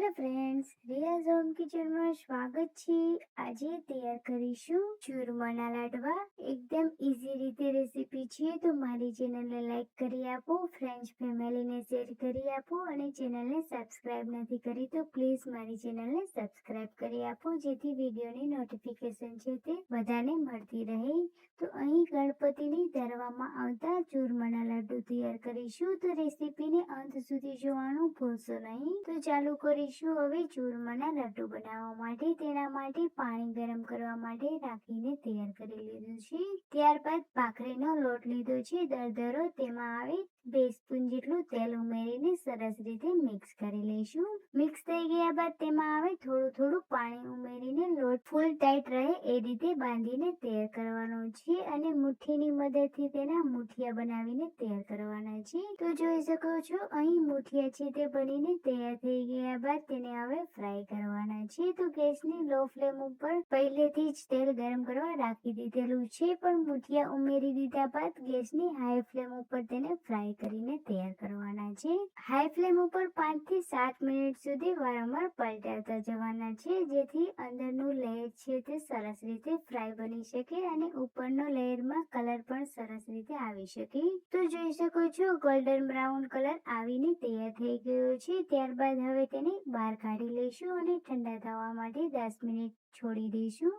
Hello friends, રિયાઝ home કિચનમાં સ્વાગત છે। આજે તૈયાર કરીશું ચૂરમાના લાડવા। એકદમ ઈઝી રીતે રેસીપી છે, તો મારી ચેનલને લાઈક કરી આપો, ફ્રેન્ડ્સ ફેમિલીને શેર કરી આપો અને ચેનલને સબસ્ક્રાઇબ નથી કરી તો પ્લીઝ મારી ચેનલને સબસ્ક્રાઇબ કરી આપો, જેથી વિડીયોની નોટિફિકેશન છે તે બધાને મળતી રહે। તો અહીં ગણપતિની ધરવામાં આવતા ચૂરમાના લાડુ તૈયાર કરીશું, તો રેસીપીને અંત સુધી જોવાનું ભૂલશો નહીં। તો ચાલુ કરીશું હવે ચૂરમાના લડ્ડુ બનાવવા માટે। તેના માટે પાણી ગરમ કરવા માટે રાખીને તૈયાર કરી લીધું છે। ત્યારબાદ ભાખરીનો લોટ લીધો છે દરદરો, તેમાં આવે 2 સ્પૂન જેટલું તેલ ઉમેરીને સરસ રીતે મિક્સ કરી લઈશું। મિક્સ થઈ ગયા બાદ તેમાં આવે થોડું પાણી ઉમેરીને લોટ ફૂલ ટાઈટ રહે એ રીતે બાંધીને તૈયાર કરવાનો છે અને મુઠ્ઠીની મદદથી તેના મુઠિયા બનાવીને તૈયાર કરવાના છે। તો જોઈ શકો છો અહીં મુઠિયા છે તે બનીને તૈયાર થઈ ગયા બાદ તેને હવે ફ્રાય કરવાના છે। તો ગેસની લો ફ્લેમ ઉપર પહેલેથી જ તેલ ગરમ કરવા રાખી દીધેલું છે, પણ મુઠિયા ઉમેરી દીધા બાદ ગેસની હાઈ ફ્લેમ ઉપર તેને ફ્રાય કરીને તૈયાર કરવાના છે। હાઈ ફ્લેમ ઉપર 5 થી 7 મિનિટ સુધી વારંવાર પલટાવતા જવાના છે, જેથી અંદરનું લેયર છે તે સરસ રીતે ફ્રાય બની શકે અને ઉપરનો લેયરમાં કલર પણ સરસ રીતે આવી શકે। તો જોઈ શકો છો ગોલ્ડન બ્રાઉન કલર આવીને તૈયાર થઈ ગયો છે। ત્યારબાદ હવે તેને બહાર કાઢી લઈશું અને ઠંડા થવા માટે 10 મિનિટ છોડી દઈશું।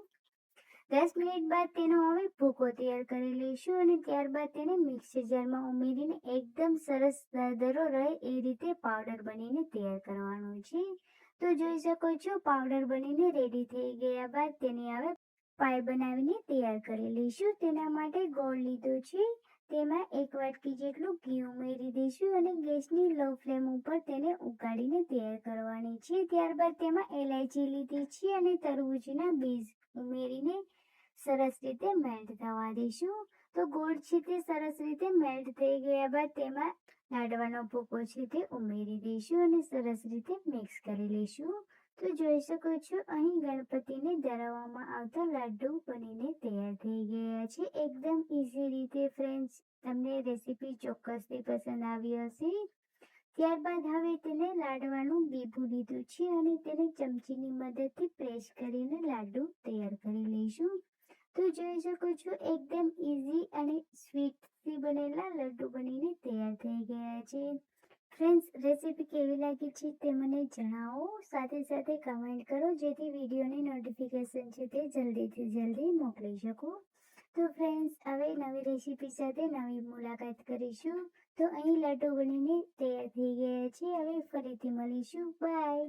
10 મિનિટ બાદ તેનો હવે ભૂકો તૈયાર કરી લઈશું અને ત્યારબાદ તેને મિક્સર જારમાં ઉમેરીને એકદમ સરસ દરદરો રહે એ રીતે પાવડર બનીને તૈયાર કરવાનો છે। તો જોઈ શકો છો પાવડર બનીને રેડી થઈ ગયા બાદ તેને હવે પાય બનાવીને તૈયાર કરી લઈશું। તેના માટે ગોળ લીધો છે, તેમાં 1 વાટકી જેટલું ઘી ઉમેરી દઈશું અને ગેસની લો ફ્લેમ ઉપર તેને ઉકાળીને તૈયાર કરવાની છે। ત્યારબાદ તેમાં એલાયચી લીધી છે અને તરબૂચના બીજ ઉમેરીને સરસ રીતે મેલ્ટ થવા દઈશું। તો ગોળ છે તે સરસ રીતે મેલ્ટ થઈ ગયા બાદ તેમાં લાડવાનો ભૂકો છે તે ઉમેરી દઈશું અને સરસ રીતે મિક્સ કરી લઈશું। તો જોઈ શકો છો અહીં ગણપતિને ધરાવવામાં આવતા લાડુ બનીને તૈયાર થઈ ગયા છે। એકદમ ઈઝી રીતે ફ્રેન્ડ્સ, તમને રેસીપી ચોક્કસથી પસંદ આવી હશે। ત્યારબાદ હવે તેને લાડવાનું બીબું લીધું છે અને તેને ચમચીની મદદથી પ્રેસ કરીને લાડુ તૈયાર કરી લઈશું। તો જોઈ શકો છો એકદમ ઈઝી અને સ્વીટથી બનેલા લડ્ડુ બનીને તૈયાર થઈ ગયા છે। ફ્રેન્ડ્સ, રેસીપી કેવી લાગી છે તે મને જણાવો, સાથે સાથે કમેન્ટ કરો, જેથી વિડીયોની નોટિફિકેશન છે તે જલ્દીથી જલ્દી મોકલી શકું। તો ફ્રેન્ડ્સ, હવે નવી રેસીપી સાથે નવી મુલાકાત કરીશું। તો અહીં લડ્ડુ બનીને તૈયાર થઈ ગયા છે, હવે ફરીથી મળીશું, બાય।